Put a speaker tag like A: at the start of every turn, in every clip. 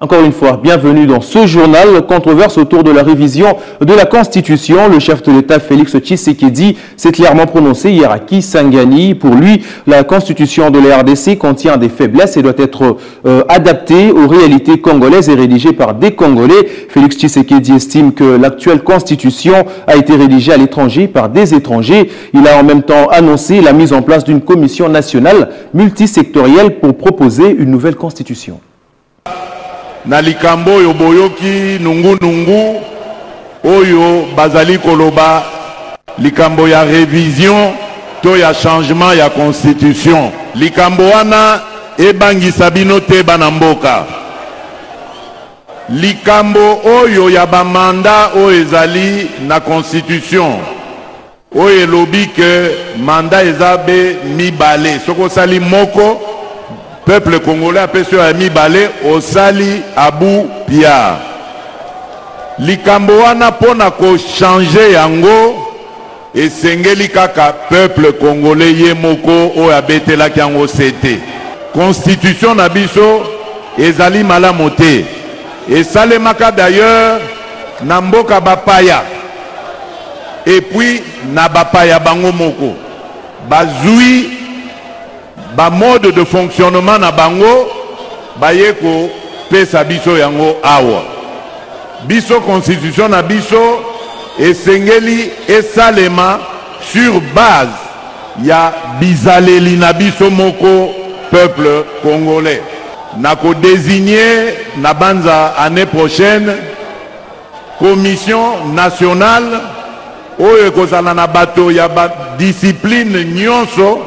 A: Encore une fois, bienvenue dans ce journal. Controverse autour de la révision de la Constitution. Le chef de l'État, Félix Tshisekedi, s'est clairement prononcé hier à Kisangani. Pour lui, la Constitution de la RDC contient des faiblesses et doit être adaptée aux réalités congolaises et rédigée par des Congolais. Félix Tshisekedi estime que l'actuelle Constitution a été rédigée à l'étranger par des étrangers. Il a en même temps annoncé la mise en place d'une commission nationale multisectorielle pour proposer une nouvelle Constitution.
B: Na likambo oyo boyoki nungu oyo bazali koloba likambo ya révision to ya changement ya constitution likambo wana ebangisa bino te bana mboka likambo oyo ya bamanda oyo ezali na constitution oyo elobi ke manda ezabe mibale soko sali moko peuple congolais appelle sur ami balé au sali Abou Pia. Likambo wana pona ko changer yango et sengeli kaka peuple congolais yemoko o abetela kyango sete. Constitution na biso ezali malamote. Et salemaka d'ailleurs na mboka bapaya. Et puis na bapaya bango moko. Bazui ba mode de fonctionnement na bango bayeko pesa biso yango awa biso constitution na biso esengeli esalema sur base ya bizaleli na biso moko peuple congolais na ko désigner na banza année prochaine commission nationale oyo ekozala na bato ya ba discipline nyonso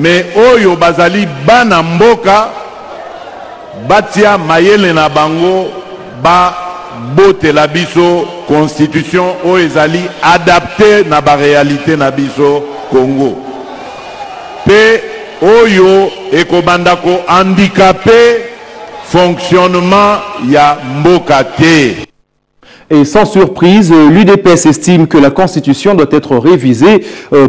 B: mais oyo bazali bana mboka batia mayele na bango ba bote la biso constitution oyo ezali adapté na ba réalité na biso Congo pe oyo ekobanda ko handicapé fonctionnement ya mboka te.
A: Et sans surprise, l'UDPS estime que la Constitution doit être révisée.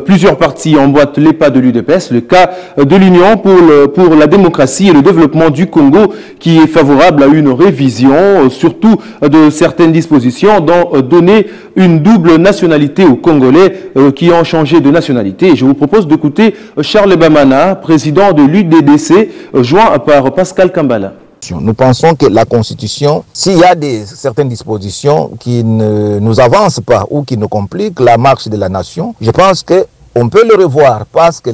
A: Plusieurs partis emboîtent les pas de l'UDPS. Le cas de l'Union pour la démocratie et le développement du Congo qui est favorable à une révision, surtout de certaines dispositions, dont donner une double nationalité aux Congolais qui ont changé de nationalité. Et je vous propose d'écouter Charles Bamana, président de l'UDDC, joint par Pascal Kambala.
C: Nous pensons que la Constitution, s'il y a certaines dispositions qui ne nous avancent pas ou qui nous compliquent la marche de la nation, je pense qu'on peut le revoir parce que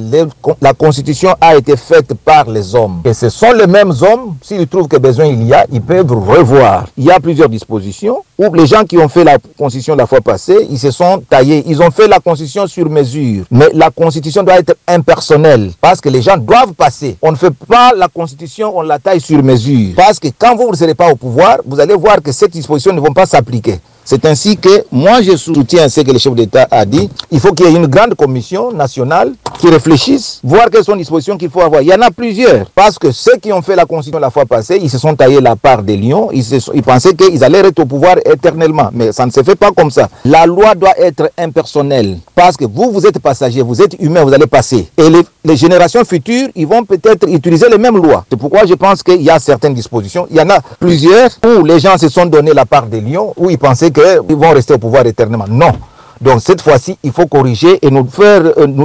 C: la Constitution a été faite par les hommes. Et ce sont les mêmes hommes, s'ils trouvent que besoin il y a, ils peuvent revoir. Il y a plusieurs dispositions où les gens qui ont fait la Constitution la fois passée, ils se sont taillés, ils ont fait la Constitution sur mesure. Mais la Constitution doit être impersonnelle parce que les gens doivent passer. On ne fait pas la Constitution, on la taille sur mesure. Parce que quand vous ne serez pas au pouvoir, vous allez voir que ces dispositions ne vont pas s'appliquer. C'est ainsi que moi je soutiens ce que le chef d'État a dit. Il faut qu'il y ait une grande commission nationale qui réfléchisse, voir quelles sont les dispositions qu'il faut avoir. Il y en a plusieurs. Parce que ceux qui ont fait la Constitution la fois passée, ils se sont taillés la part des lions. Ils pensaient qu'ils allaient être au pouvoir éternellement. Mais ça ne se fait pas comme ça. La loi doit être impersonnelle. Parce que vous êtes passager, vous êtes humain, vous allez passer. Et les générations futures, ils vont peut-être utiliser les mêmes lois. C'est pourquoi je pense qu'il y a certaines dispositions. Il y en a plusieurs où les gens se sont donné la part des lions, où ils pensaient qu'ils vont rester au pouvoir éternellement. Non. Donc cette fois-ci, il faut corriger et nous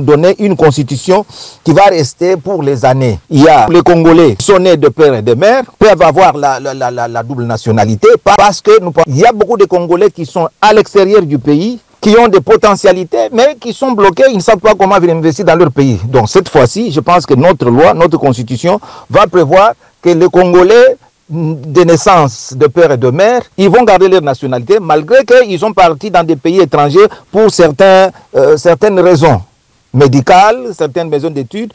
C: donner une constitution qui va rester pour les années. Il y a les Congolais qui sont nés de père et de mère, peuvent avoir la double nationalité parce que il y a beaucoup de Congolais qui sont à l'extérieur du pays, qui ont des potentialités, mais qui sont bloqués, ils ne savent pas comment venir investir dans leur pays. Donc cette fois-ci, je pense que notre loi, notre constitution va prévoir que les Congolais de naissance de père et de mère, ils vont garder leur nationalité malgré qu'ils sont partis dans des pays étrangers pour certaines raisons médicales, certaines maisons d'études